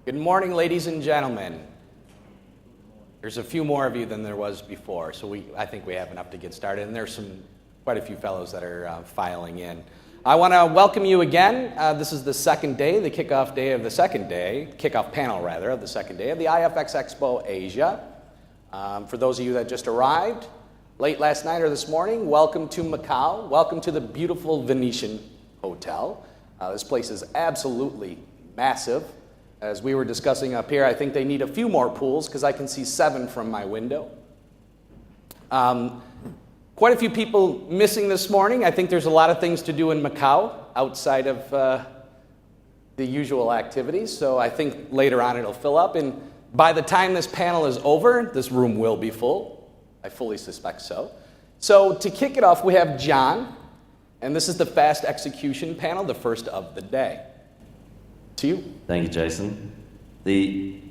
Good morning, ladies and gentlemen. There's a few more of you than there was before, so I think we have enough to get started, and there's quite a few fellows that are filing in. I want to welcome you again. This is the second day, the kickoff day of the second day, kickoff panel rather, of the second day of the IFX Expo Asia. For those of you that just arrived late last night or this morning, welcome to Macau. Welcome to the beautiful Venetian Hotel. This place is absolutely massive. As we were discussing up here, I think they need a few more pools because I can see 7 from my window. Quite a few people missing this morning. I think there's a lot of things to do in Macau outside of the usual activities, so I think later on it'll fill up. And by the time this panel is over, this room will be full. I fully suspect so. So to kick it off, we have John, and this is the fast execution panel, the first of the day. To you. Thank you, Jason. I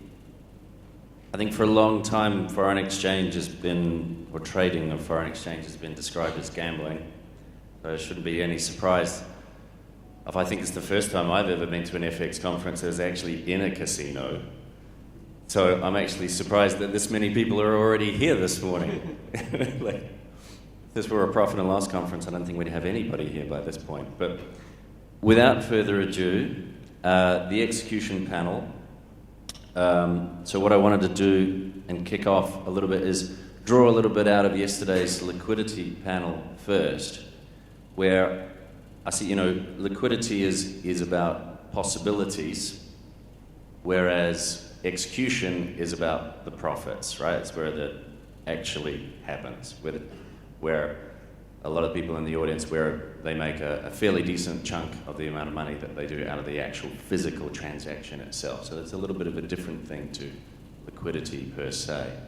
think for a long time, foreign exchange has been, or trading of foreign exchange has been described as gambling. So it shouldn't be any surprise. If I think it's the first time I've ever been to an FX conference that was actually in a casino. So I'm actually surprised that this many people are already here this morning. If this were a profit and loss conference, I don't think we'd have anybody here by this point. But without further ado, the execution panel. So what I wanted to do and kick off a little bit is draw a little bit out of yesterday's liquidity panel first, where I see, liquidity is about possibilities, whereas execution is about the profits, right? It's where that actually happens, where a lot of people in the audience where they make a fairly decent chunk of the amount of money that they do out of the actual physical transaction itself. So it's a little bit of a different thing to liquidity per se.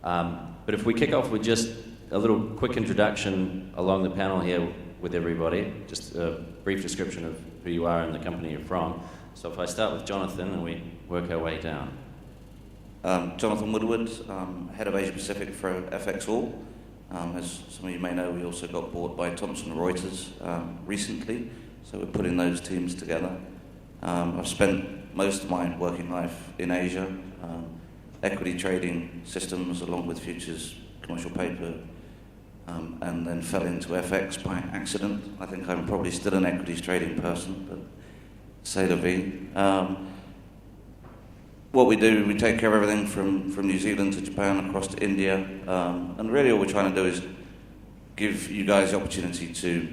But if we kick off with just a little quick introduction along the panel here with everybody, just a brief description of who you are and the company you're from. So if I start with Jonathan and we work our way down. Jonathan Woodward, Head of Asia Pacific for FX All. As some of you may know, we also got bought by Thomson Reuters recently, so we're putting those teams together. I've spent most of my working life in Asia, equity trading systems along with futures, commercial paper, and then fell into FX by accident. I think I'm probably still an equities trading person, but c'est la vie. What we do, we take care of everything from New Zealand to Japan, across to India, and really all we're trying to do is give you guys the opportunity to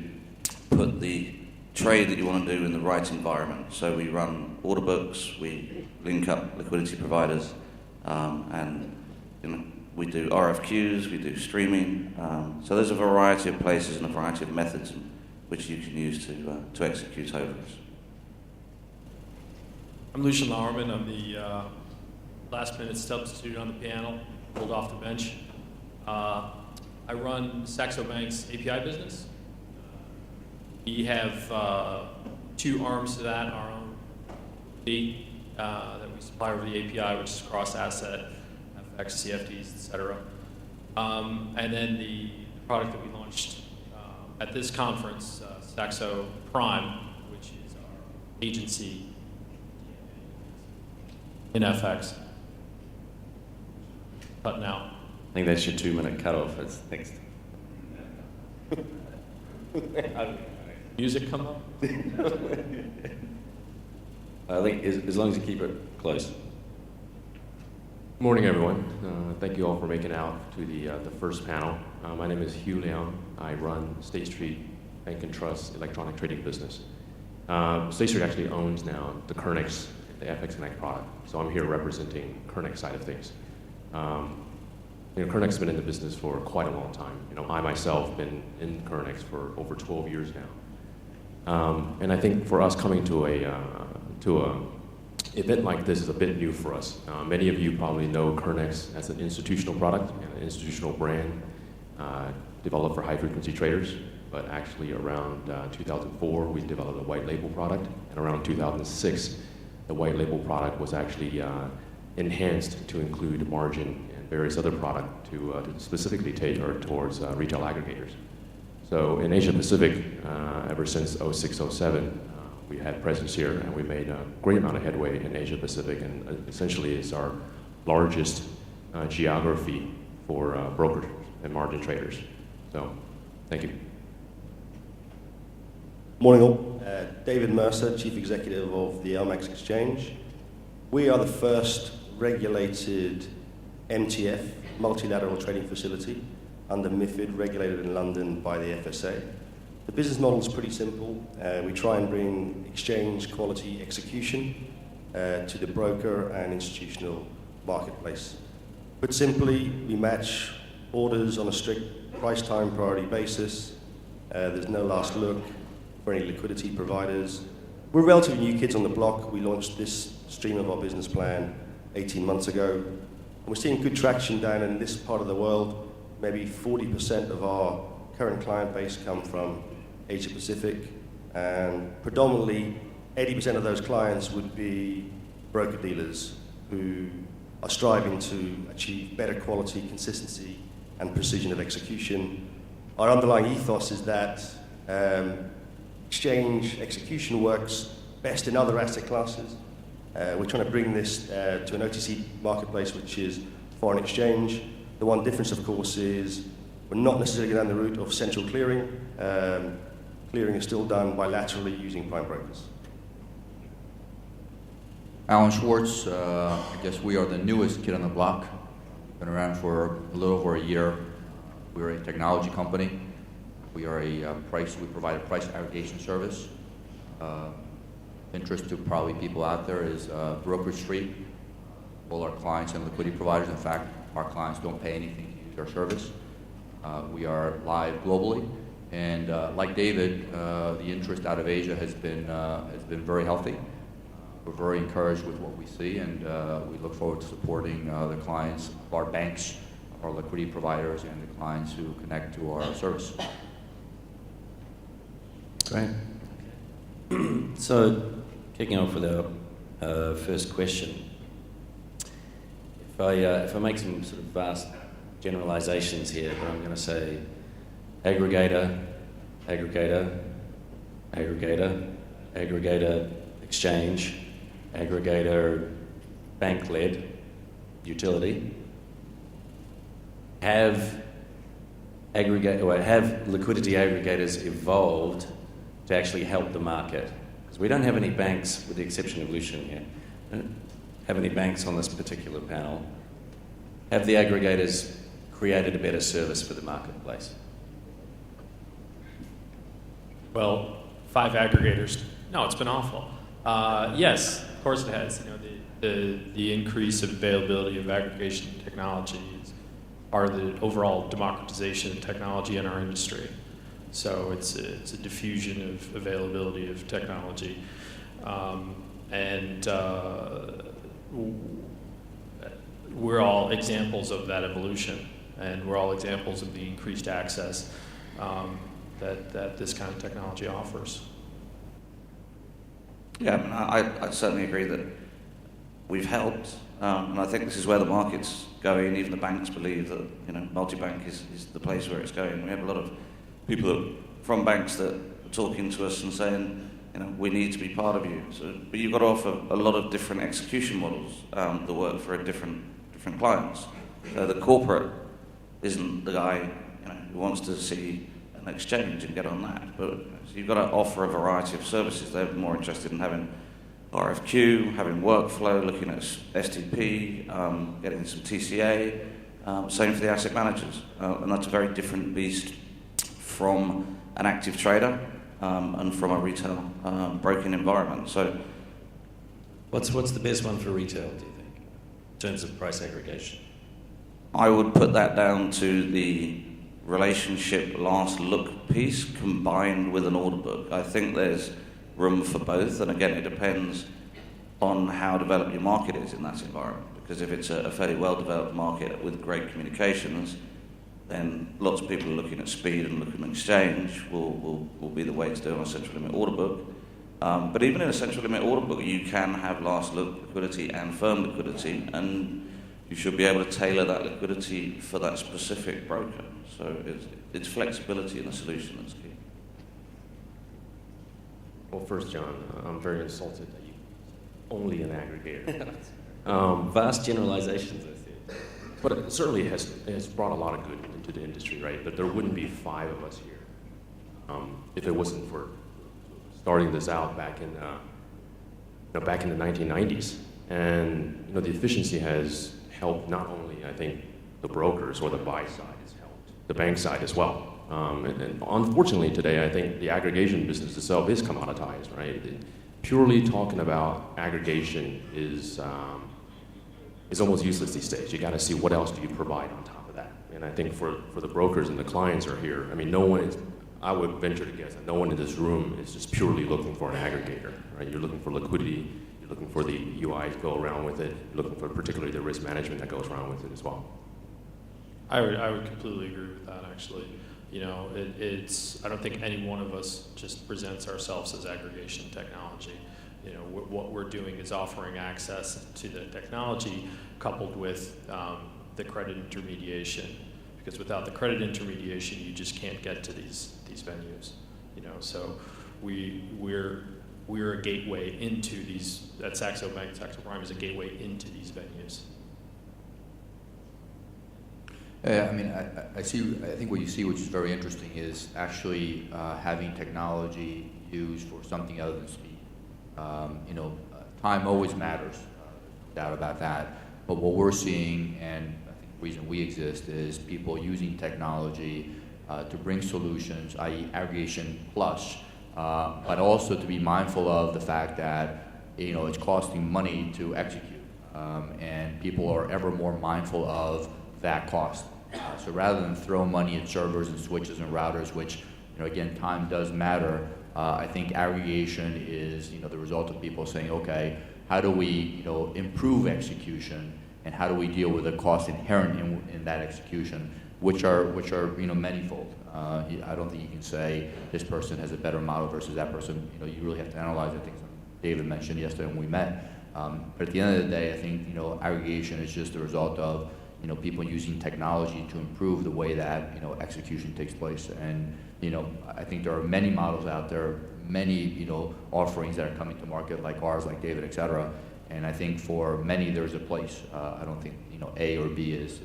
put the trade that you want to do in the right environment. So we run order books, we link up liquidity providers, and we do RFQs, we do streaming. So there's a variety of places and a variety of methods which you can use to execute over us. I'm Lucian Lauerman. I'm the last-minute substitute on the panel, pulled off the bench. I run Saxo Bank's API business. We have 2 arms to that, our own fee that we supply over the API, which is cross-asset, FX, CFDs, etc. And then the product that we launched at this conference, Saxo Prime, which is our agency in FX. But now. I think that's your 2-minute cutoff. It's next. Music come up? I think as long as you keep it close. Morning, everyone. Thank you all for making it out to the first panel. My name is Hugh Leung. I run State Street Bank and Trust electronic trading business. State Street actually owns now the Kernex, the FX Connect product. So I'm here representing Kernex side of things. Kernex has been in the business for quite a long time. I myself been in Kernex for over 12 years now. And I think for us coming to a event like this is a bit new for us. Many of you probably know Kernex as an institutional product and an institutional brand developed for high-frequency traders. But actually around 2004, we developed a white label product. And around 2006, the white label product was actually enhanced to include margin and various other products to specifically tailor towards retail aggregators. So in Asia Pacific, ever since 06, 07, We had presence here, and we made a great amount of headway in Asia Pacific, and essentially it's our largest geography for brokers and margin traders. So, thank you. Morning all. David Mercer, Chief Executive of the LMAX Exchange. We are the first regulated MTF, multilateral trading facility, under MiFID, regulated in London by the FSA. The business model is pretty simple. We try and bring exchange quality execution to the broker and institutional marketplace. Put simply, we match orders on a strict price time priority basis. There's no last look for any liquidity providers. We're relatively new kids on the block. We launched this stream of our business plan 18 months ago. We're seeing good traction down in this part of the world. Maybe 40% of our current client base come from Asia Pacific, and predominantly 80% of those clients would be broker dealers who are striving to achieve better quality, consistency, and precision of execution. Our underlying ethos is that exchange execution works best in other asset classes. We're trying to bring this to an OTC marketplace, which is foreign exchange. The one difference, of course, is we're not necessarily going down the route of central clearing. Clearing is still done bilaterally using prime brokers. Alan Schwartz, I guess we are the newest kid on the block. Been around for a little over a year. We're a technology company. We are we provide a price aggregation service. Interest to probably people out there is Broker Street. All our clients and liquidity providers, in fact, our clients don't pay anything to use our service. We are live globally, and like David, the interest out of Asia has been very healthy. We're very encouraged with what we see, and we look forward to supporting the clients of our banks, our liquidity providers, and the clients who connect to our service. Great. So, kicking off with our first question. If I make some sort of vast generalizations here, but I'm going to say aggregator, aggregator, aggregator, aggregator exchange, aggregator bank-led utility, have liquidity aggregators evolved to actually help the market? Because we don't have any banks, with the exception of Lucian here, don't have any banks on this particular panel. Have the aggregators created a better service for the marketplace? Well, 5 aggregators. No, it's been awful. Yes, of course it has. You know, the increase of availability of aggregation technology is part of the overall democratization of technology in our industry. So it's a diffusion of availability of technology, and we're all examples of that evolution, and we're all examples of the increased access that this kind of technology offers. Yeah, I certainly agree that we've helped, and I think this is where the market's going. Even the banks believe that multi-bank is the place where it's going. We have a lot of people from banks that are talking to us and saying, we need to be part of you. But you've got to offer a lot of different execution models that work for different clients. The corporate isn't the guy who wants to see an exchange and get on that. But you've got to offer a variety of services. They're more interested in having RFQ, having workflow, looking at STP, getting some TCA. Same for the asset managers, and that's a very different beast from an active trader and from a retail broking environment. So, what's the best one for retail, do you think, in terms of price aggregation? I would put that down to the relationship last look piece combined with an order book. I think there's room for both, and again, it depends on how developed your market is in that environment. Because if it's a fairly well-developed market with great communications, then lots of people looking at speed and looking at exchange will be the way to do it on a central limit order book. But even in a central limit order book, you can have last look liquidity and firm liquidity, and you should be able to tailor that liquidity for that specific broker. So it's flexibility in the solution that's key. Well, first, John, I'm very insulted that you only an aggregator. Vast generalizations, I see. But it certainly has brought a lot of good into the industry, right? That there wouldn't be 5 of us here if it wasn't for starting this out back in back in the 1990s. And the efficiency has helped not only, I think, the brokers or the buy side, has helped the bank side as well. And unfortunately today, I think the aggregation business itself is commoditized, right? Purely talking about aggregation is almost useless these days. You got to see what else do you provide on top of that. And I think for the brokers and the clients are here, I mean, no one is, I would venture to guess that no one in this room is just purely looking for an aggregator, right? You're looking for liquidity, you're looking for the UI to go around with it, you're looking for particularly the risk management that goes around with it as well. I would completely agree with that, actually. It's I don't think any one of us just presents ourselves as aggregation technology. What we're doing is offering access to the technology coupled with the credit intermediation, because without the credit intermediation, you just can't get to these venues. So we're a gateway into these. At Saxo Bank, Saxo Prime is a gateway into these venues. Yeah, I mean, I think what you see, which is very interesting, is actually having technology used for something other than speed. Time always matters, no doubt about that. But what we're seeing, and I think the reason we exist, is people using technology to bring solutions, i.e. aggregation plus, but also to be mindful of the fact that it's costing money to execute, and people are ever more mindful of that cost. So rather than throw money at servers and switches and routers, which, again, time does matter, I think aggregation is, the result of people saying, okay, how do we, improve execution, and how do we deal with the cost inherent in that execution, which are manyfold. I don't think you can say this person has a better model versus that person. You really have to analyze it. I think David mentioned yesterday when we met. But at the end of the day, I think, aggregation is just the result of people using technology to improve the way that execution takes place. And I think there are many models out there, many offerings that are coming to market, like ours, like David, et cetera. And I think for many there's a place. I don't think A or B is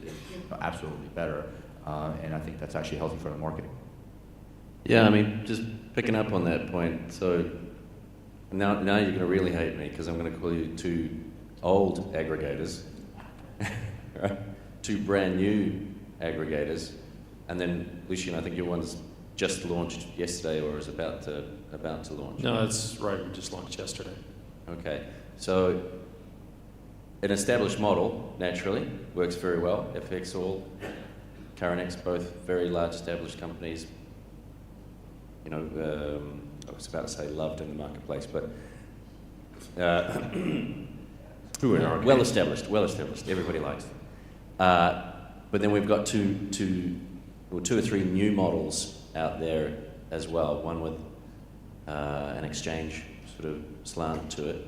absolutely better. And I think that's actually healthy for the market. Yeah, I mean, just picking up on that point. So now you're going to really hate me because I'm going to call you 2 old aggregators. Right? 2 brand new aggregators, and then Lucian, I think your one's just launched yesterday or is about to launch. No, that's right. We just launched yesterday. Okay, so an established model naturally works very well. FX All, Caranex, both very large established companies. I was about to say loved in the marketplace, but well established. Everybody likes them. But then we've got two or 3 new models out there as well. One with an exchange sort of slant to it.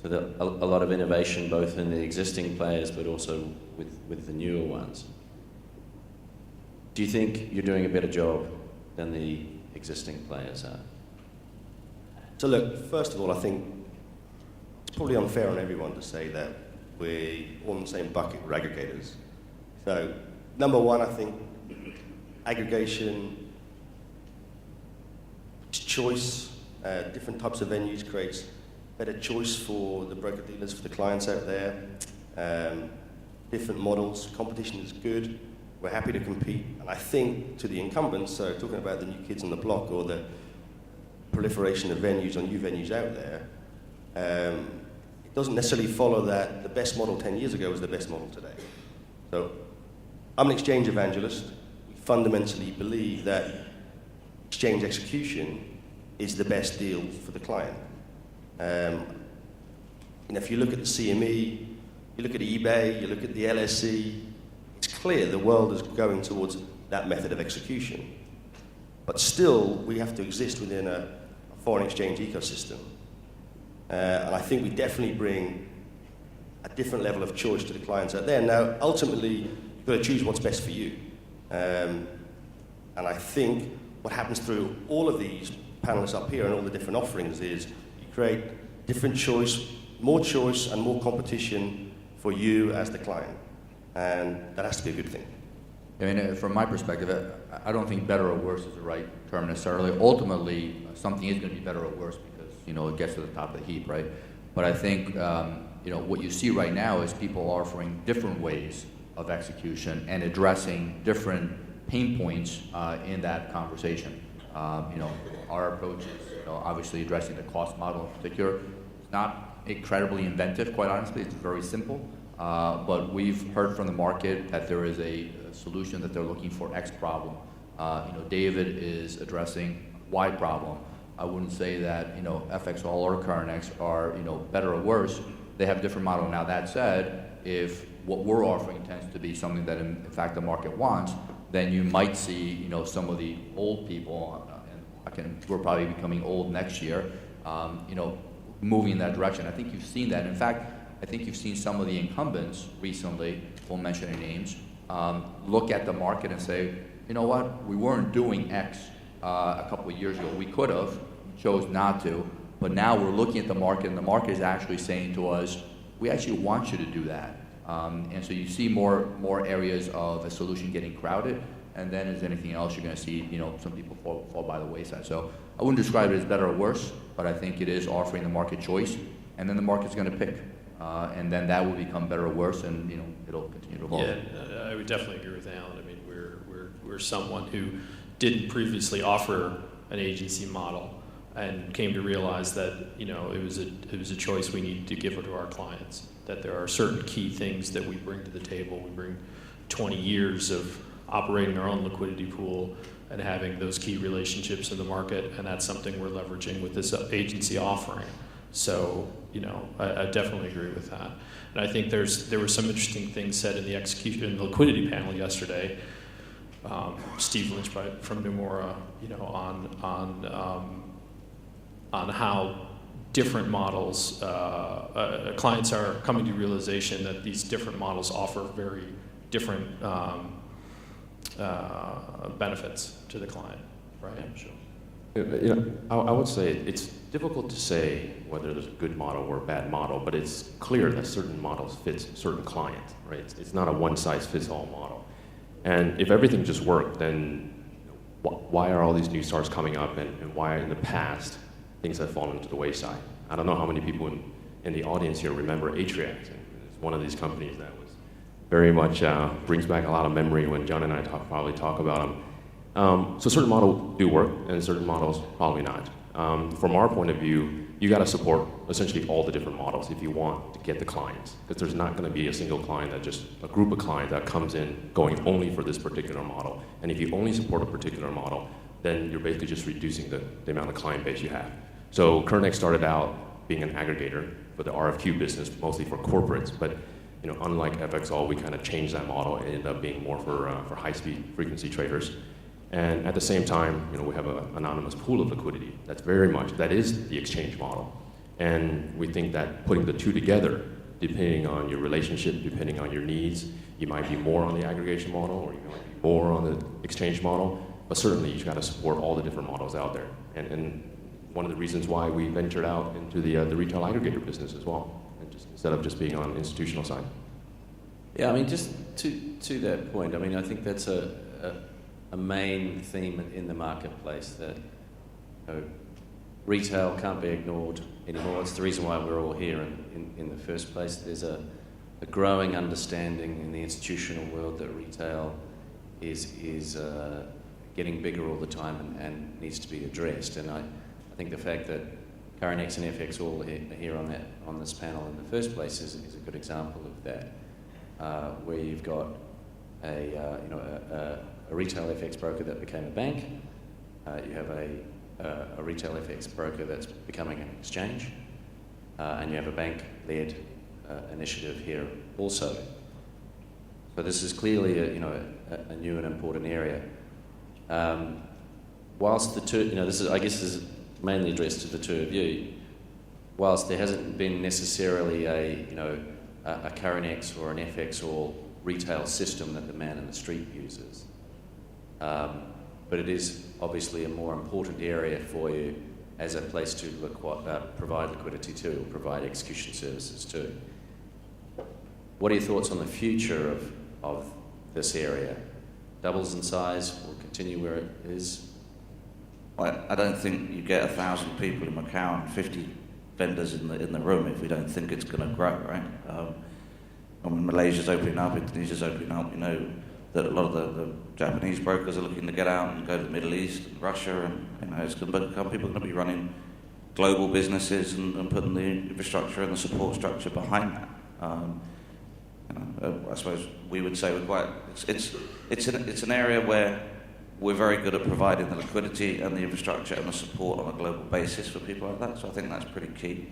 So that a lot of innovation both in the existing players, but also with the newer ones. Do you think you're doing a better job than the existing players are? So look, first of all, I think it's probably unfair on everyone to say that we're all in the same bucket, we're aggregators. So, number one, I think aggregation, choice, different types of venues creates better choice for the broker-dealers, for the clients out there. Different models, competition is good. We're happy to compete. And I think to the incumbents, so talking about the new kids on the block or the proliferation of venues or new venues out there, it doesn't necessarily follow that the best model 10 years ago was the best model today. So I'm an exchange evangelist. We fundamentally believe that exchange execution is the best deal for the client. If you look at the CME, you look at eBay, you look at the LSE, it's clear the world is going towards that method of execution. But still, we have to exist within a foreign exchange ecosystem. And I think we definitely bring a different level of choice to the clients out there. Now, ultimately, you've got to choose what's best for you. And I think what happens through all of these panelists up here and all the different offerings is you create different choice, more choice and more competition for you as the client. And that has to be a good thing. I mean, from my perspective, I don't think better or worse is the right term necessarily. Ultimately, something is going to be better or worse because, it gets to the top of the heap, right? But I think, what you see right now is people offering different ways of execution and addressing different pain points in that conversation. Our approach is, obviously addressing the cost model in particular. It's not incredibly inventive, quite honestly. It's very simple. But we've heard from the market that there is a solution that they're looking for X problem. David is addressing Y problem. I wouldn't say that, FXall or CurrentX are, better or worse. They have different model. Now that said, if what we're offering tends to be something that in fact the market wants, then you might see, some of the old people, and we're probably becoming old next year, moving in that direction. I think you've seen that. In fact, I think you've seen some of the incumbents recently, won't mention any names, look at the market and say, you know what, we weren't doing X a couple of years ago. We could have, chose not to, but now we're looking at the market and the market is actually saying to us, we actually want you to do that. And so you see more areas of a solution getting crowded, and then as anything else, you're going to see, some people fall by the wayside. So I wouldn't describe it as better or worse, but I think it is offering the market choice, and then the market's going to pick. And then that will become better or worse, and it'll continue to evolve. Yeah, I would definitely agree with Alan. I mean, we're someone who didn't previously offer an agency model and came to realize that it was a choice we needed to give to our clients. That there are certain key things that we bring to the table. We bring 20 years of operating our own liquidity pool and having those key relationships in the market, and that's something we're leveraging with this agency offering. So, I definitely agree with that. And I think there were some interesting things said in the execution in the liquidity panel yesterday. Steve Lynch from Nomura, on how different models, clients are coming to realization that these different models offer very different benefits to the client, right? Yeah, sure. I would say it's difficult to say whether there's a good model or a bad model, but it's clear that certain models fit certain clients, right? It's not a one-size-fits-all model. And if everything just worked, then why are all these new stars coming up, and why in the past things have fallen to the wayside? I don't know how many people in the audience here remember Atriax. It's one of these companies that was very much brings back a lot of memory when John and I probably talk about them. So certain models do work, and certain models probably not. From our point of view, you got to support essentially all the different models if you want to get the clients, because there's not going to be a single client a group of clients that comes in going only for this particular model. And if you only support a particular model, then you're basically just reducing the amount of client base you have. So CurrentX started out being an aggregator for the RFQ business, mostly for corporates, but unlike FXall, we kind of changed that model. It ended up being more for high-speed frequency traders. And at the same time, we have an anonymous pool of liquidity. That is the exchange model. And we think that putting the two together, depending on your relationship, depending on your needs, you might be more on the aggregation model, or you might be more on the exchange model, but certainly you've got to support all the different models out there. And one of the reasons why we ventured out into the retail aggregator business as well, and instead of just being on the institutional side. Yeah, I mean, just to that point, I mean, I think that's a main theme in the marketplace, that retail can't be ignored anymore. It's the reason why we're all here in the first place. There's a growing understanding in the institutional world that retail is getting bigger all the time and needs to be addressed. And I think the fact that CurrentX and FXall are here on this panel in the first place is a good example of that, where you've got a retail FX broker that became a bank. You have a retail FX broker that's becoming an exchange, and you have a bank-led initiative here also. So this is clearly a new and important area. Whilst the two, this is mainly addressed to the two of you. Whilst there hasn't been necessarily a CurrentX or an FXall retail system that the man in the street uses, but it is obviously a more important area for you as a place to provide liquidity to, provide execution services to. What are your thoughts on the future of this area? Doubles in size, will continue where it is? I don't think you get 1,000 people in Macau and 50 vendors in the room if we don't think it's going to grow, right? When Malaysia's opening up, Indonesia's opening up, you know that a lot of the Japanese brokers are looking to get out and go to the Middle East and Russia, and you know it's going to become, people are going to be running global businesses and putting the infrastructure and the support structure behind that. I suppose we would say we're quite. It's an area where we're very good at providing the liquidity and the infrastructure and the support on a global basis for people like that. So I think that's pretty key.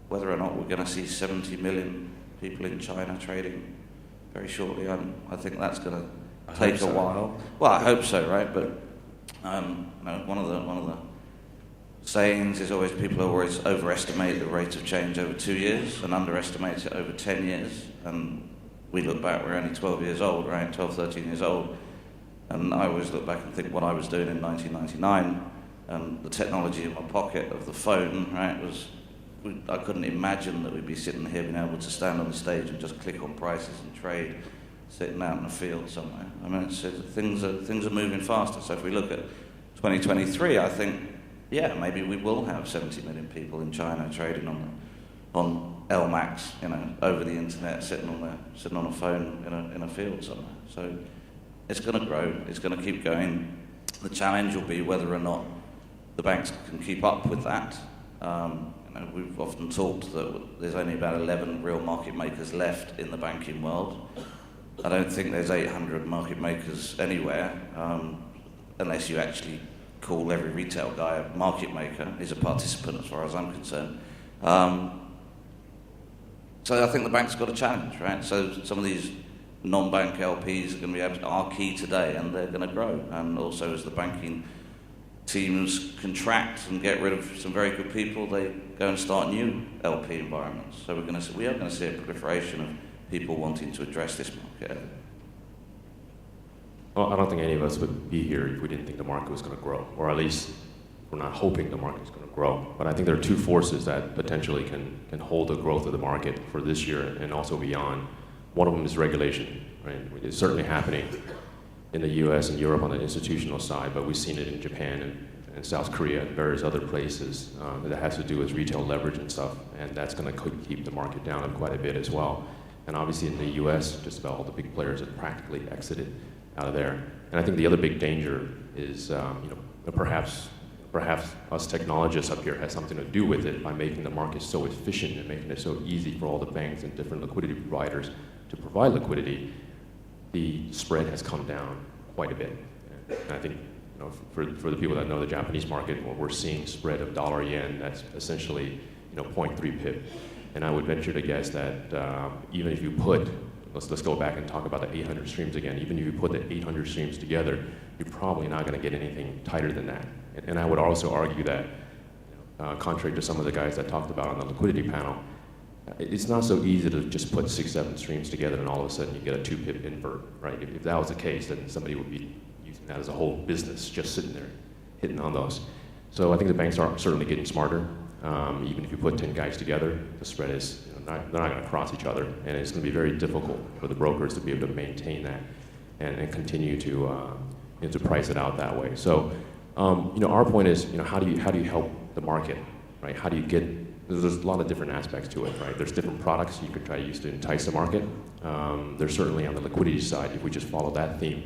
Whether or not we're going to see 70 million people in China trading very shortly, I think that's going to take a while. Well, I hope so, right? But you know, one of the sayings is always people always overestimate the rate of change over 2 years and underestimate it over 10 years. And we look back, we're only 12 years old, right? 12, 13 years old. And I always look back and think what I was doing in 1999 and the technology in my pocket of the phone, right, I couldn't imagine that we'd be sitting here being able to stand on the stage and just click on prices and trade sitting out in the field somewhere. I mean, things are moving faster. So if we look at 2023, I think, yeah, maybe we will have 70 million people in China trading on LMAX, you know, over the internet, sitting on a phone in a field somewhere. So it's going to grow. It's going to keep going. The challenge will be whether or not the banks can keep up with that. You know, we've often talked that there's only about 11 real market makers left in the banking world. I don't think there's 800 market makers anywhere, unless you actually call every retail guy a market maker. He's a participant as far as I'm concerned. So I think the bank's got a challenge, right? So some of these non-bank LPs are going to be are key today, and they're going to grow. And also, as the banking teams contract and get rid of some very good people, they go and start new LP environments. So we are going to see a proliferation of people wanting to address this market. Well, I don't think any of us would be here if we didn't think the market was going to grow, or at least we're not hoping the market is going to grow. But I think there are two forces that potentially can hold the growth of the market for this year and also beyond. One of them is regulation, right? It's certainly happening in the US and Europe on the institutional side, but we've seen it in Japan and South Korea and various other places that has to do with retail leverage and stuff, and that's going to keep the market down quite a bit as well. And obviously in the US, just about all the big players have practically exited out of there. And I think the other big danger is, perhaps us technologists up here has something to do with it by making the market so efficient and making it so easy for all the banks and different liquidity providers to provide liquidity. The spread has come down quite a bit. And I think, for the people that know the Japanese market, we're seeing spread of dollar-yen that's essentially, 0.3 pip. And I would venture to guess that even if you put, let's go back and talk about the 800 streams again. Even if you put the 800 streams together, you're probably not going to get anything tighter than that. And I would also argue that, contrary to some of the guys that talked about on the liquidity panel, it's not so easy to just put 6, 7 streams together and all of a sudden you get a 2 pip invert, right? If that was the case, then somebody would be using that as a whole business, just sitting there hitting on those. So I think the banks are certainly getting smarter. Even if you put 10 guys together, the spread is, they're not going to cross each other, and it's going to be very difficult for the brokers to be able to maintain that and continue to price it out that way. So, our point is, how do you help the market, right? How do you get? There's a lot of different aspects to it, right? There's different products you could try to use to entice the market. There's certainly on the liquidity side, if we just follow that theme,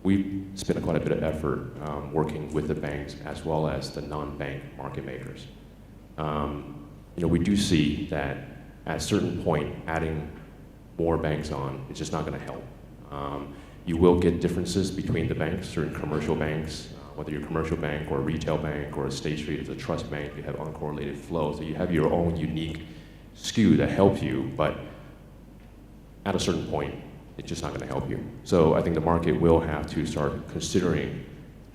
we spent quite a bit of effort working with the banks as well as the non-bank market makers. We do see that at a certain point, adding more banks on is just not going to help. You will get differences between the banks, certain commercial banks, whether you're a commercial bank or a retail bank or a State Street is a trust bank, you have uncorrelated flow. So you have your own unique skew that helps you, but at a certain point, it's just not going to help you. So I think the market will have to start considering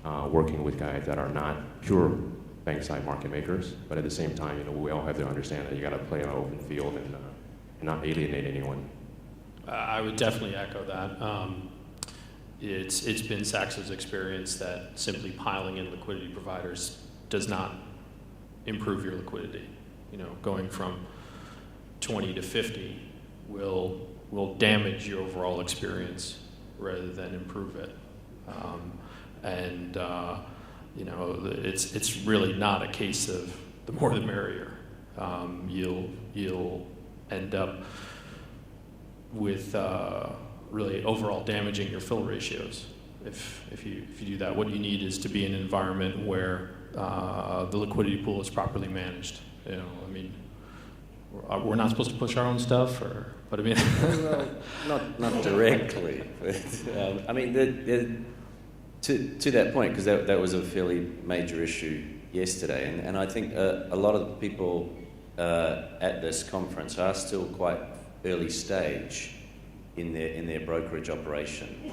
working with guys that are not pure bank-side market makers, but at the same time, we all have to understand that you got to play on an open field and not alienate anyone. I would definitely echo that. it's been Saxo's experience that simply piling in liquidity providers does not improve your liquidity. You know, going from 20 to 50 will damage your overall experience rather than improve it. You know, it's really not a case of the more the merrier. You'll end up with really overall damaging your fill ratios if you do that. What you need is to be in an environment where the liquidity pool is properly managed. You know, I mean, we're not supposed to push our own stuff, but I mean, well, not directly. But, I mean, to that point, because that was a fairly major issue yesterday, and I think a lot of the people at this conference are still quite early stage in their brokerage operation.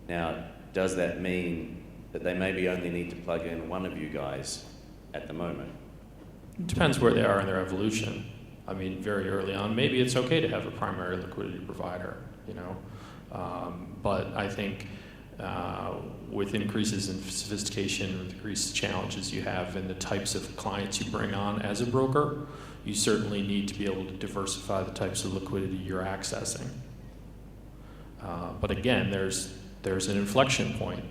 Now, does that mean that they maybe only need to plug in one of you guys at the moment? it depends where they are in their evolution. I mean, very early on, maybe it's okay to have a primary liquidity provider, you know. But I think with increases in sophistication, with increased challenges you have and the types of clients you bring on as a broker, you certainly need to be able to diversify the types of liquidity you're accessing. But again, there's an inflection point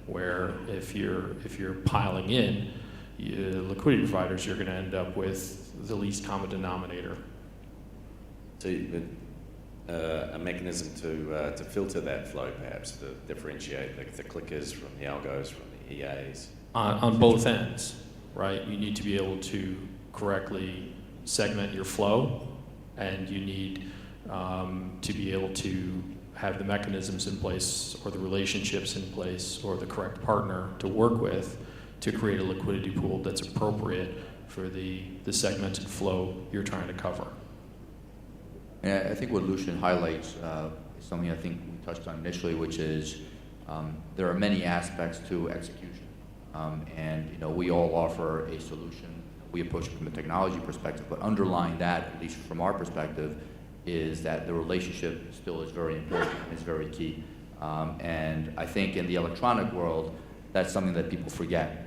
where if you're piling in liquidity providers, you're going to end up with the least common denominator. So a mechanism to filter that flow, perhaps, to differentiate the clickers from the algos, from the EAs? On both ends, right? You need to be able to correctly segment your flow, and you need to be able to have the mechanisms in place or the relationships in place or the correct partner to work with to create a liquidity pool that's appropriate for the segmented flow you're trying to cover. And I think what Lucian highlights is something I think we touched on initially, which is there are many aspects to execution. And you know, we all offer a solution. We approach it from a technology perspective, but underlying that, at least from our perspective, is that the relationship still is very important, is very key. And I think in the electronic world, that's something that people forget.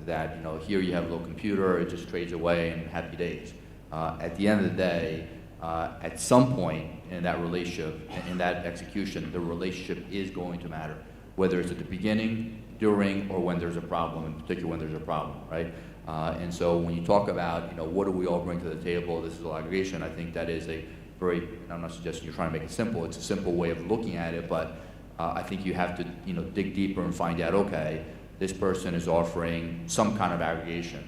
That, you know, here you have a little computer, it just trades away and happy days. At the end of the day, at some point in that relationship, in that execution, the relationship is going to matter, whether it's at the beginning, during, or when there's a problem, in particular when there's a problem, right? And so when you talk about, you know, what do we all bring to the table, this is all aggregation, I think that is a very, and I'm not suggesting you're trying to make it simple, it's a simple way of looking at it, but I think you have to, you know, dig deeper and find out, okay, this person is offering some kind of aggregation.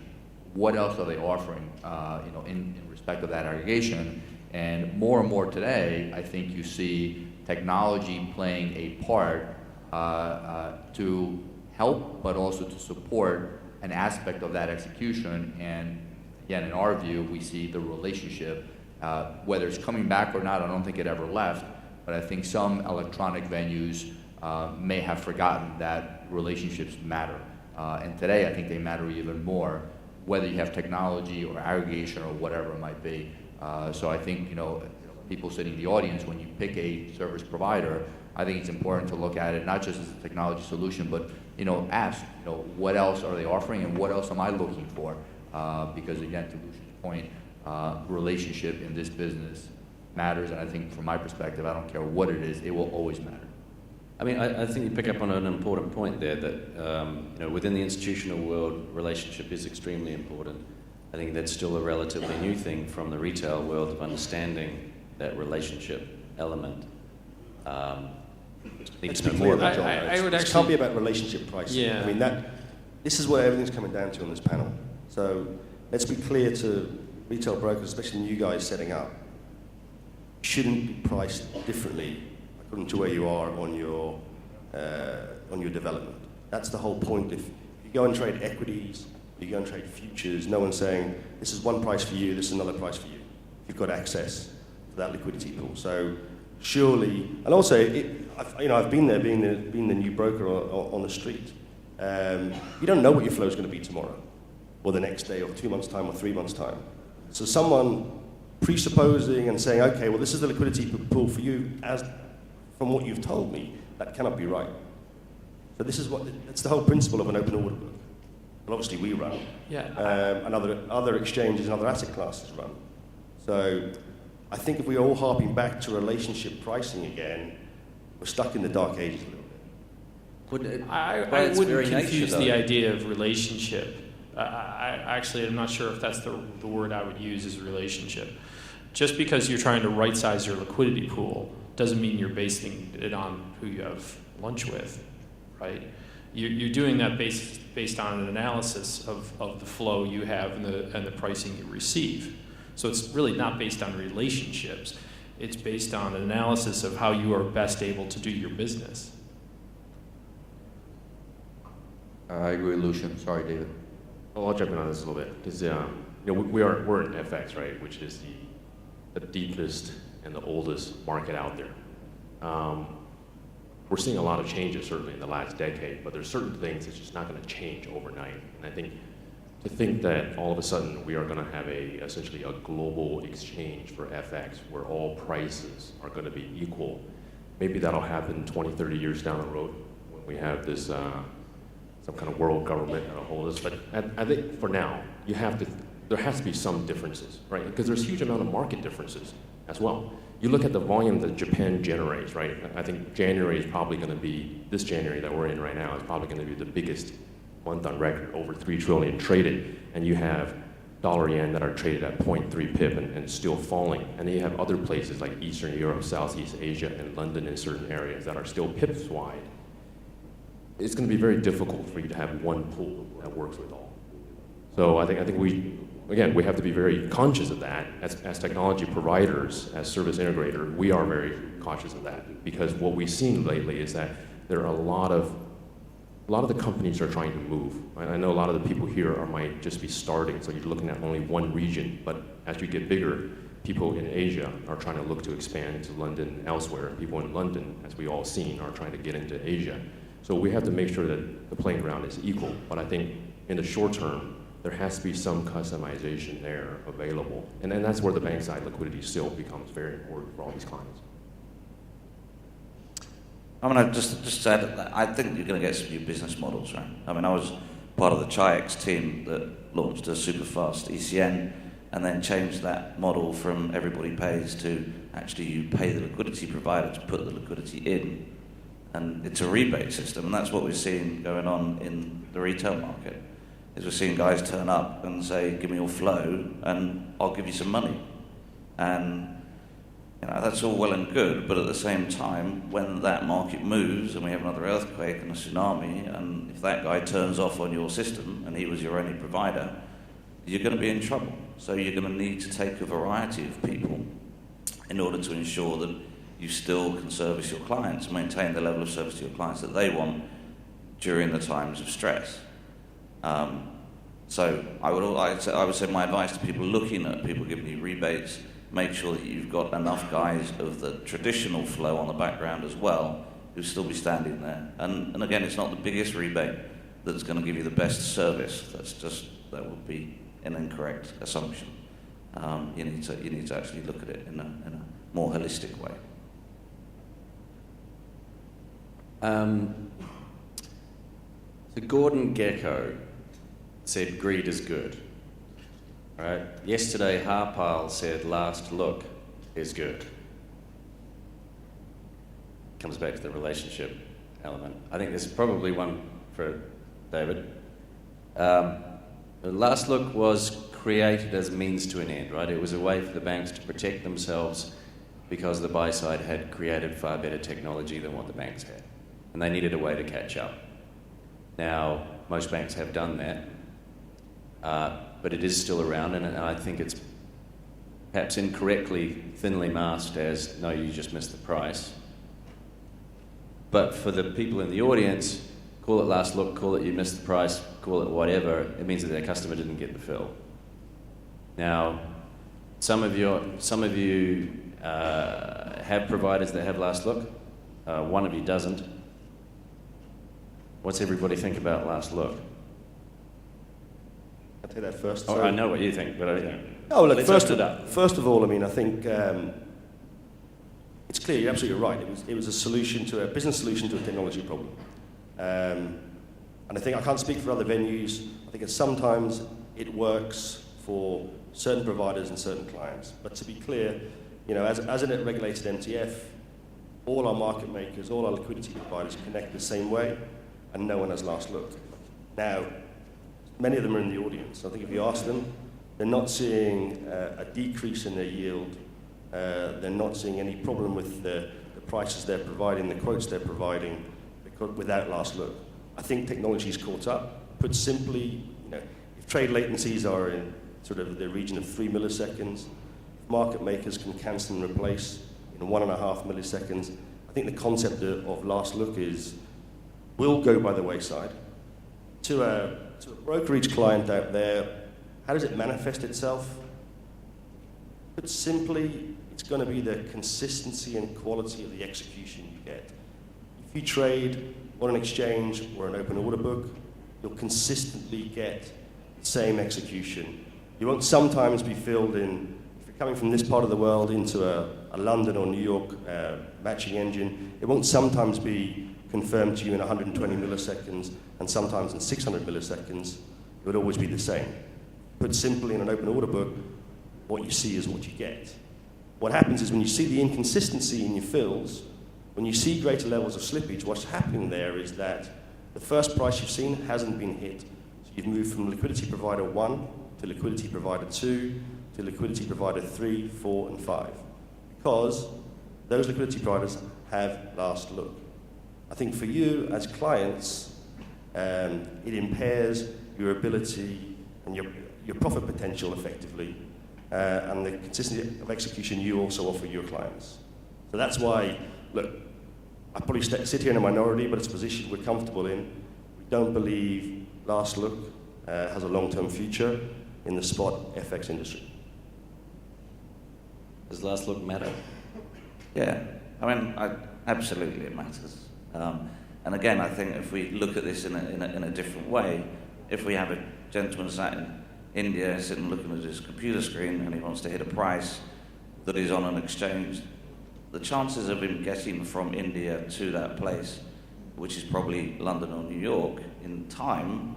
What else are they offering, you know, in respect of that aggregation? And more today, I think you see technology playing a part to help, but also to support an aspect of that execution. And again, in our view, we see the relationship, whether it's coming back or not, I don't think it ever left, but I think some electronic venues may have forgotten that relationships matter. And today, I think they matter even more, whether you have technology or aggregation or whatever it might be. So I think, you know, people sitting in the audience, when you pick a service provider, I think it's important to look at it not just as a technology solution, but, you know, ask, you know, what else are they offering and what else am I looking for? Because again, to Lucian's point, relationship in this business matters, and I think from my perspective, I don't care what it is, it will always matter. I mean, I think you pick up on an important point there that, you know, within the institutional world, relationship is extremely important. I think that's still a relatively new thing from the retail world of understanding that relationship element. Let's be clear about John. I would it actually can't be about relationship pricing. Yeah. I mean, this is what everything's coming down to on this panel. So let's be clear to retail brokers, especially you guys setting up, shouldn't be priced differently according to where you are on your development. That's the whole point. If you go and trade equities, you go and trade futures, no one's saying, this is one price for you, this is another price for you. You've got access to that liquidity pool. So surely, and also, I've been there, being the new broker on the street. You don't know what your flow is going to be tomorrow, or the next day, or 2 months' time, or 3 months' time. So someone presupposing and saying, okay, well, this is the liquidity pool for you, as from what you've told me, That cannot be right. So this is it's the whole principle of an open order book. And obviously we run, and other exchanges and other asset classes run. So I think if we're all harping back to relationship pricing again, we're stuck in the dark ages a little bit. I wouldn't confuse the idea of relationship. I'm not sure if that's the word I would use is relationship. Just because you're trying to right-size your liquidity pool doesn't mean you're basing it on who you have lunch with, right? You're doing that based on an analysis of the flow you have and the pricing you receive. So it's really not based on relationships. It's based on an analysis of how you are best able to do your business. I agree with Lucian. Sorry, David. Well, I'll jump in on this a little bit because we're in FX, right, which is the deepest and the oldest market out there. We're seeing a lot of changes certainly in the last decade, but there's certain things that's just not going to change overnight. And I think to think that all of a sudden we are going to have essentially a global exchange for FX where all prices are going to be equal, maybe that'll happen 20, 30 years down the road when we have this some kind of world government that'll hold us. But I think for now, there has to be some differences, right? Because there's a huge amount of market differences as well. You look at the volume that Japan generates, right? I think January is probably going to be, this January that we're in right now is probably going to be the biggest month on record, over 3 trillion traded. And you have dollar yen that are traded at 0.3 pip and still falling. And then you have other places like Eastern Europe, Southeast Asia, and London in certain areas that are still pips wide. It's going to be very difficult for you to have one pool that works with all. So I think we have to be very conscious of that. As technology providers, as service integrator, we are very conscious of that because what we've seen lately is that there are a lot of the companies are trying to move. I know a lot of the people here might just be starting, so you're looking at only one region, but as you get bigger, people in Asia are trying to look to expand to London and elsewhere. People in London, as we all seen, are trying to get into Asia. So we have to make sure that the playing ground is equal. But I think in the short term, there has to be some customization there available. And then that's where the bank side liquidity still becomes very important for all these clients. I mean, just said that I think you're going to get some new business models, right? I mean, I was part of the Chi-X team that launched a super fast ECN and then changed that model from everybody pays to actually you pay the liquidity provider to put the liquidity in. And it's a rebate system, and that's what we're seeing going on in the retail market. Is we're seeing guys turn up and say, give me your flow, and I'll give you some money. And that's all well and good, but at the same time, when that market moves and we have another earthquake and a tsunami, and if that guy turns off on your system and he was your only provider, you're going to be in trouble. So you're going to need to take a variety of people in order to ensure that you still can service your clients, maintain the level of service to your clients that they want during the times of stress. So I would say my advice to people looking at people giving you rebates, make sure that you've got enough guys of the traditional flow on the background as well who still be standing there. And again, it's not the biggest rebate that's going to give you the best service. That would be an incorrect assumption. You need to actually look at it in a more holistic way. So Gordon Gekko said greed is good. All right. Yesterday, Harpile said last look is good. Comes back to the relationship element. I think there's probably one for David. The last look was created as a means to an end, right? It was a way for the banks to protect themselves because the buy side had created far better technology than what the banks had. And they needed a way to catch up. Now, most banks have done that, but it is still around, and I think it's perhaps incorrectly thinly masked as, no, you just missed the price. But for the people in the audience, call it last look, call it you missed the price, call it whatever, it means that their customer didn't get the fill. Now, some of you have providers that have last look, one of you doesn't. What's everybody think about last look? I'll take that first. Oh, I know what you think, but No, look, let's open it up. First of all, I mean, I think it's clear, you're absolutely right. It was a business solution to a technology problem. And I think I can't speak for other venues. I think sometimes it works for certain providers and certain clients. But to be clear, as a regulated MTF, all our market makers, all our liquidity providers connect the same way, and no one has last look. Now, many of them are in the audience. I think if you ask them, they're not seeing a decrease in their yield. They're not seeing any problem with the prices they're providing, the quotes they're providing, without last look. I think technology's caught up. Put simply, if trade latencies are in sort of the region of 3 milliseconds, if market makers can cancel and replace in 1.5 milliseconds, I think the concept of last look will go by the wayside. To a brokerage client out there, how does it manifest itself? Put simply, it's going to be the consistency and quality of the execution you get. If you trade on an exchange or an open order book, you'll consistently get the same execution. You won't sometimes be filled in, if you're coming from this part of the world into a London or New York matching engine, it won't sometimes be confirmed to you in 120 milliseconds and sometimes in 600 milliseconds. It would always be the same. Put simply, in an open order book, what you see is what you get. What happens is when you see the inconsistency in your fills, when you see greater levels of slippage, what's happening there is that the first price you've seen hasn't been hit. So you've moved from liquidity provider 1 to liquidity provider 2 to liquidity provider 3, 4, and 5. Because those liquidity providers have last look. I think for you as clients, it impairs your ability and your profit potential effectively, and the consistency of execution you also offer your clients. So that's why, look, I probably sit here in a minority, but it's a position we're comfortable in. We don't believe last look has a long-term future in the spot FX industry. Does last look matter? Yeah, absolutely it matters. And again, I think if we look at this in a different way, if we have a gentleman sat in India sitting looking at his computer screen and he wants to hit a price that is on an exchange, the chances of him getting from India to that place, which is probably London or New York, in time,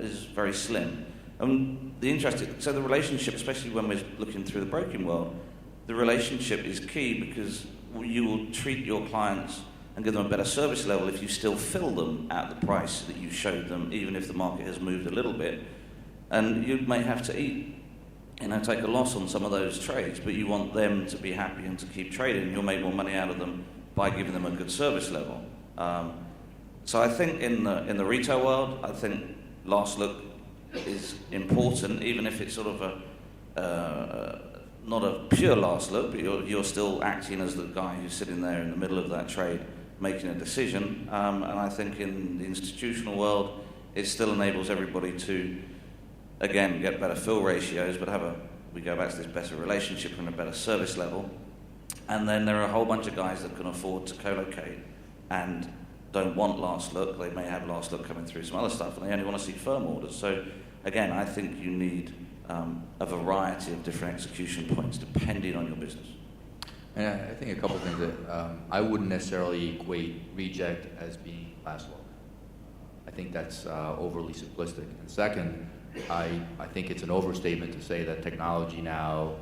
is very slim. So the relationship, especially when we're looking through the broking world, the relationship is key because you will treat your clients and give them a better service level if you still fill them at the price that you showed them, even if the market has moved a little bit. And you may have to take a loss on some of those trades, but you want them to be happy and to keep trading. You'll make more money out of them by giving them a good service level. So I think in the retail world, I think last look is important, even if it's sort of not a pure last look, but you're still acting as the guy who's sitting there in the middle of that trade making a decision. And I think in the institutional world, it still enables everybody to, again, get better fill ratios, but we go back to this better relationship and a better service level. And then there are a whole bunch of guys that can afford to co-locate and don't want last look. They may have last look coming through some other stuff, and they only want to see firm orders. So again, I think you need a variety of different execution points depending on your business. And I think a couple of things that I wouldn't necessarily equate reject as being last look. I think that's overly simplistic. And second, I think it's an overstatement to say that technology now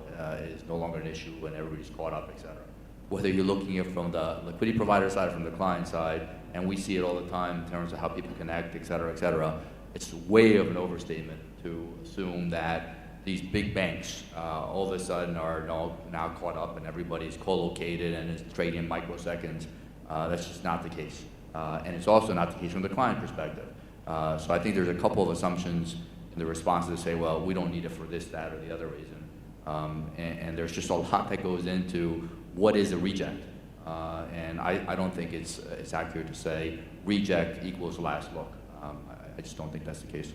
is no longer an issue when everybody's caught up, et cetera. Whether you're looking at it from the liquidity provider side or from the client side, and we see it all the time in terms of how people connect, et cetera, it's way of an overstatement to assume that these big banks all of a sudden are now caught up and everybody's co-located and is trading in microseconds. That's just not the case. And it's also not the case from the client perspective. So I think there's a couple of assumptions in the responses to say, well, we don't need it for this, that, or the other reason. And there's just a lot that goes into what is a reject. And I don't think it's accurate to say reject equals last look. I just don't think that's the case.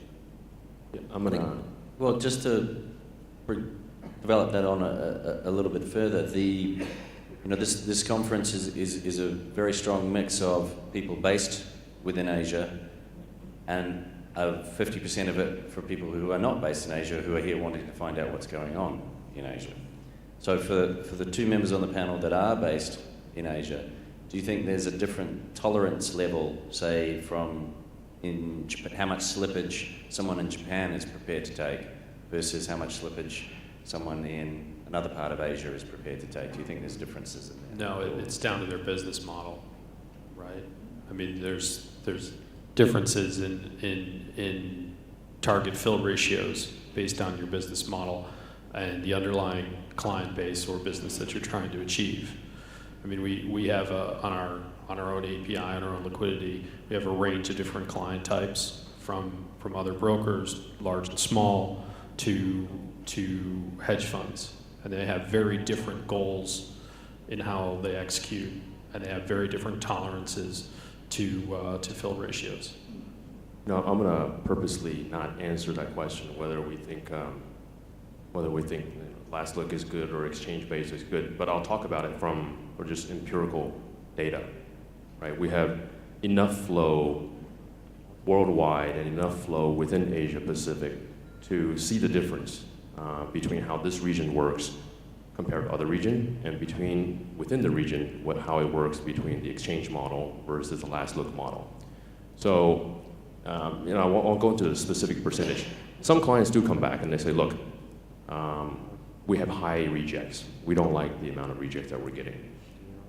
Yeah, well, just to develop that on a little bit further, this conference is a very strong mix of people based within Asia and 50% of it for people who are not based in Asia who are here wanting to find out what's going on in Asia. So for the two members on the panel that are based in Asia. Do you think there's a different tolerance level, say, from in Japan, how much slippage someone in Japan is prepared to take versus how much slippage someone in another part of Asia is prepared to take? Do you think there's differences in there? No, it's down to their business model, right? I mean, there's differences in target fill ratios based on your business model and the underlying client base or business that you're trying to achieve. I mean, we have on our own API, on our own liquidity, we have a range of different client types from other brokers, large and small, to hedge funds, and they have very different goals in how they execute, and they have very different tolerances to fill ratios. No, I'm going to purposely not answer that question whether we think last look is good or exchange base is good, but I'll talk about it from just empirical data, right? We have enough flow worldwide and enough flow within Asia Pacific to see the difference between how this region works compared to other region, and within the region how it works between the exchange model versus the last look model. So I won't go into the specific percentage. Some clients do come back and they say, look, we have high rejects. We don't like the amount of rejects that we're getting.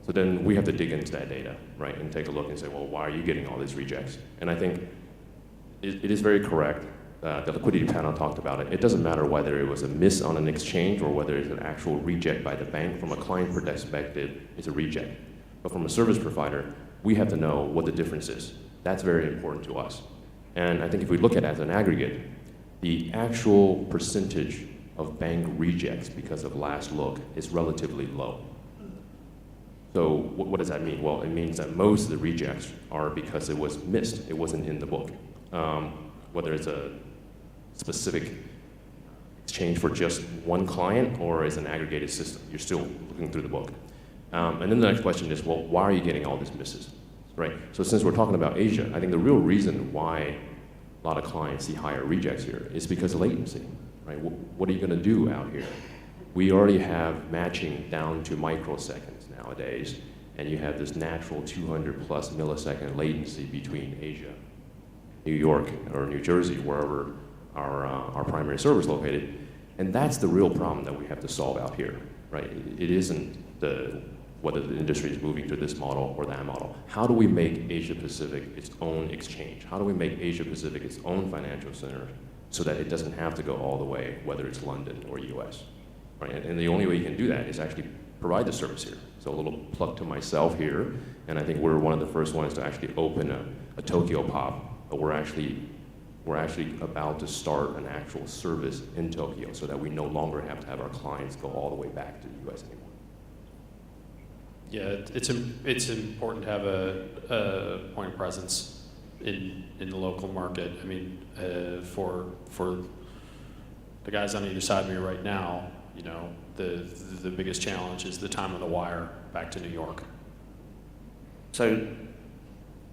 So then we have to dig into that data, right, and take a look and say, well, why are you getting all these rejects? And I think it is very correct. The liquidity panel talked about it. It doesn't matter whether it was a miss on an exchange or whether it's an actual reject by the bank. From a client perspective, it's a reject. But from a service provider, we have to know what the difference is. That's very important to us. And I think if we look at it as an aggregate, the actual percentage of bank rejects because of last look is relatively low. So what does that mean? Well, it means that most of the rejects are because it was missed. It wasn't in the book. Whether it's a specific exchange for just one client or as an aggregated system, you're still looking through the book. And then the next question is, well, why are you getting all these misses, right? So since we're talking about Asia, I think the real reason why a lot of clients see higher rejects here is because of latency, right? What are you going to do out here? We already have matching down to microseconds nowadays, and you have this natural 200 plus millisecond latency between Asia, New York, or New Jersey, wherever our primary server is located. And that's the real problem that we have to solve out here, right? It isn't whether the industry is moving to this model or that model. How do we make Asia Pacific its own exchange? How do we make Asia Pacific its own financial center so that it doesn't have to go all the way, whether it's London or US, right? And the only way you can do that is actually provide the service here. So a little plug to myself here, and I think we're one of the first ones to actually open a Tokyo POP, but we're actually about to start an actual service in Tokyo so that we no longer have to have our clients go all the way back to the US anymore. Yeah, it's important to have a point of presence in the local market. I mean, for the guys on either side of me right now, you know, the biggest challenge is the time of the wire back to New York. So,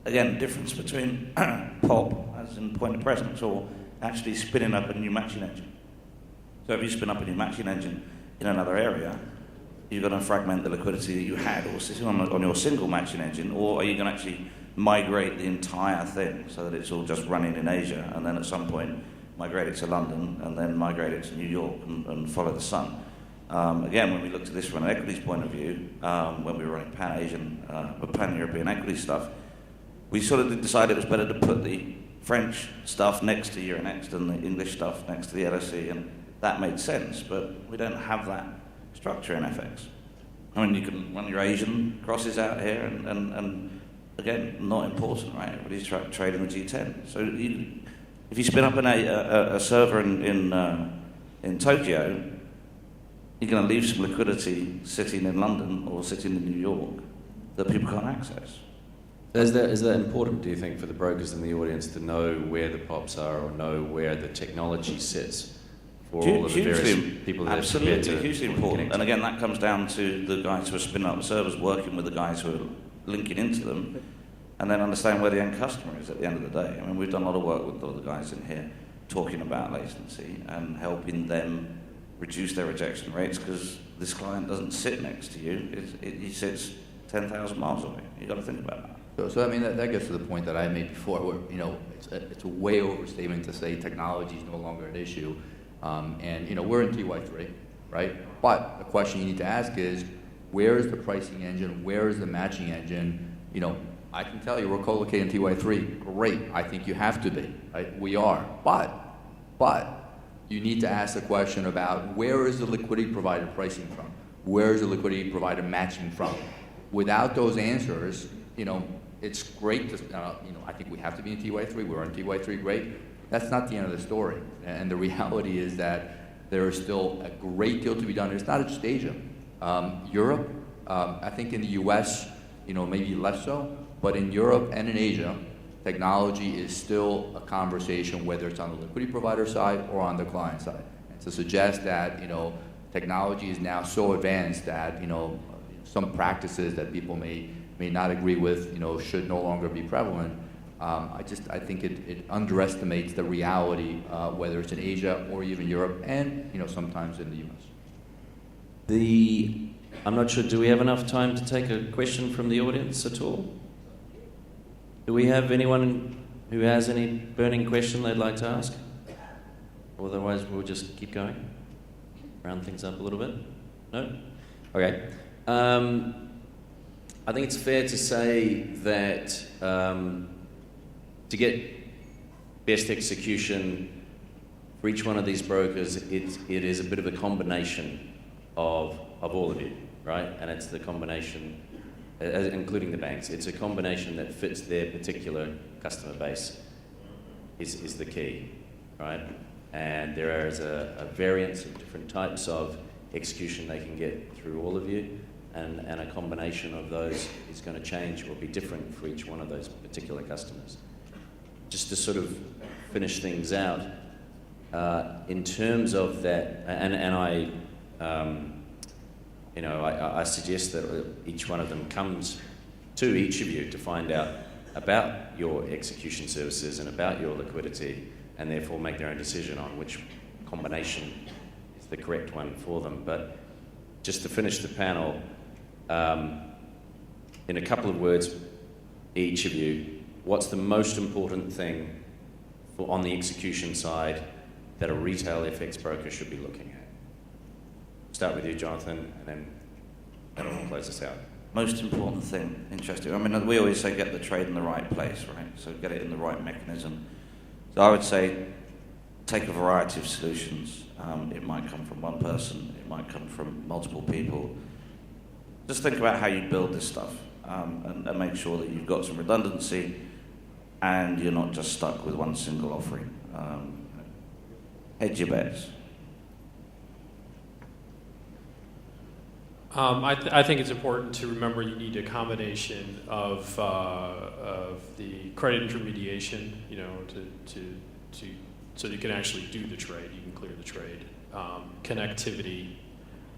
again, difference between POP, as in point of presence, or actually spinning up a new matching engine. So if you spin up a new matching engine in another area, you're going to fragment the liquidity that you had or sitting on your single matching engine, or are you going to actually migrate the entire thing so that it's all just running in Asia, and then at some point migrate it to London, and then migrate it to New York and follow the sun? Again, when we looked at this from an equities point of view, when we were running Pan-Asian, Pan-European equity stuff, we sort of decided it was better to put the French stuff next to Euronext and the English stuff next to the LSE, and that made sense, but we don't have that structure in FX. I mean, you can run your Asian crosses out here, and again, not important, right? Everybody's trading the G10. So if you spin up a server in Tokyo, you're going to leave some liquidity sitting in London or sitting in New York that people can't access. Is that important, do you think, for the brokers in the audience to know where the POPs are or know where the technology sits for all of the various people that are prepared to... Absolutely, hugely important. And again, that comes down to the guys who are spinning up the servers, working with the guys who are linking into them, and then understand where the end customer is at the end of the day. I mean, we've done a lot of work with a lot of the guys in here talking about latency and helping them reduce their rejection rates, because this client doesn't sit next to you. He sits 10,000 miles away. You've got to think about that. So I mean, that gets to the point that I made before, where, you know, it's a way overstatement to say technology is no longer an issue. And, you know, we're in TY3, right? But the question you need to ask is, where is the pricing engine? Where is the matching engine? You know, I can tell you we're co-located in TY3. Great. I think you have to be, right? We are. But you need to ask the question about, where is the liquidity provider pricing from? Where is the liquidity provider matching from? Without those answers, you know, it's great to, you know, I think we have to be in TY3. We're in TY3, great. That's not the end of the story. And the reality is that there is still a great deal to be done. It's not just Asia. Europe, I think in the US, you know, maybe less so, but in Europe and in Asia, technology is still a conversation, whether it's on the liquidity provider side or on the client side. And to suggest that, you know, technology is now so advanced that, you know, some practices that people may not agree with, you know, should no longer be prevalent. I think it underestimates the reality, whether it's in Asia or even Europe, and, you know, sometimes in the US. I'm not sure, do we have enough time to take a question from the audience at all? Do we have anyone who has any burning question they'd like to ask? Otherwise, we'll just keep going. Round things up a little bit. No? Okay. I think it's fair to say that to get best execution for each one of these brokers, it is a bit of a combination of all of you, right? And it's the combination, including the banks, it's a combination that fits their particular customer base is the key, right? And there is a variance of different types of execution they can get through all of you, and a combination of those is going to change or be different for each one of those particular customers. Just to sort of finish things out, in terms of that, I suggest that each one of them comes to each of you to find out about your execution services and about your liquidity, and therefore make their own decision on which combination is the correct one for them. But just to finish the panel, in a couple of words, each of you, what's the most important thing on the execution side that a retail FX broker should be looking at? Start with you, Jonathan, and then we'll close this out. Most important thing, interesting. I mean, we always say get the trade in the right place, right? So get it in the right mechanism. So I would say take a variety of solutions. It might come from one person, it might come from multiple people. Just think about how you build this stuff, and make sure that you've got some redundancy and you're not just stuck with one single offering. Hedge your bets. I think it's important to remember you need a combination of the credit intermediation, you know, so you can actually do the trade, you can clear the trade, connectivity,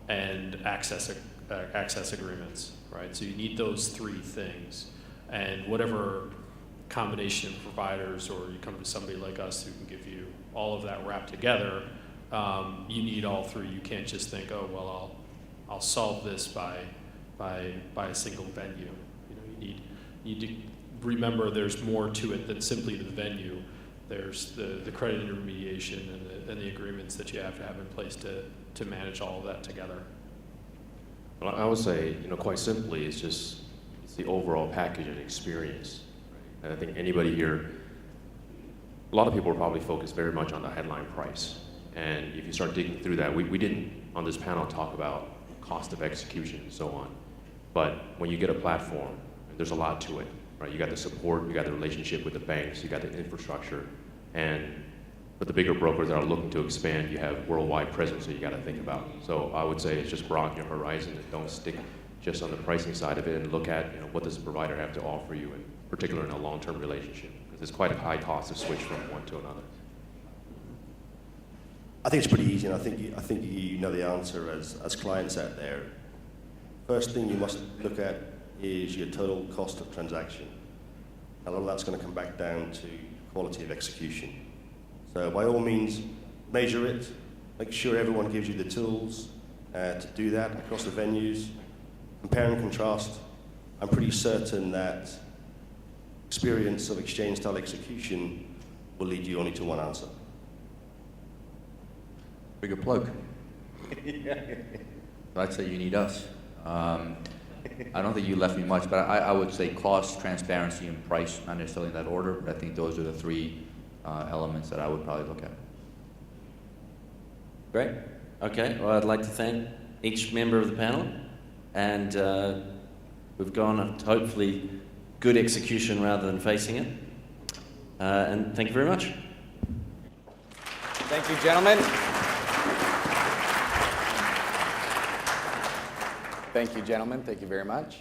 and access agreements, right? So you need those three things, and whatever combination of providers, or you come to somebody like us who can give you all of that wrapped together, you need all three. You can't just think, oh well, I'll solve this by a single venue. You know, you need to remember there's more to it than simply the venue. There's the credit intermediation and the agreements that you have to have in place to manage all of that together. Well, I would say, you know, quite simply, it's the overall package and experience. Right? And I think anybody here, a lot of people are probably focused very much on the headline price. And if you start digging through that, we didn't on this panel talk about cost of execution and so on. But when you get a platform, there's a lot to it, right? You got the support, you got the relationship with the banks, you got the infrastructure, and for the bigger brokers that are looking to expand, you have worldwide presence that you got to think about. So I would say it's just broaden your horizon and don't stick just on the pricing side of it, and look at, you know, what does the provider have to offer you, in particular in a long-term relationship, because it's quite a high cost to switch from one to another. I think it's pretty easy, and I think you know the answer as clients out there. First thing you must look at is your total cost of transaction. A lot of that's going to come back down to quality of execution. So by all means, measure it. Make sure everyone gives you the tools to do that across the venues. Compare and contrast I'm pretty certain that experience of exchange-style execution will lead you only to one answer. Bigger plug. I'd say you need us. I don't think you left me much, but I would say cost, transparency, and price, not necessarily in that order, but I think those are the three elements that I would probably look at. Great. Okay. Well, I'd like to thank each member of the panel, and we've gone on to hopefully good execution rather than facing it. And thank you very much. Thank you, gentlemen. Thank you, gentlemen. Thank you very much.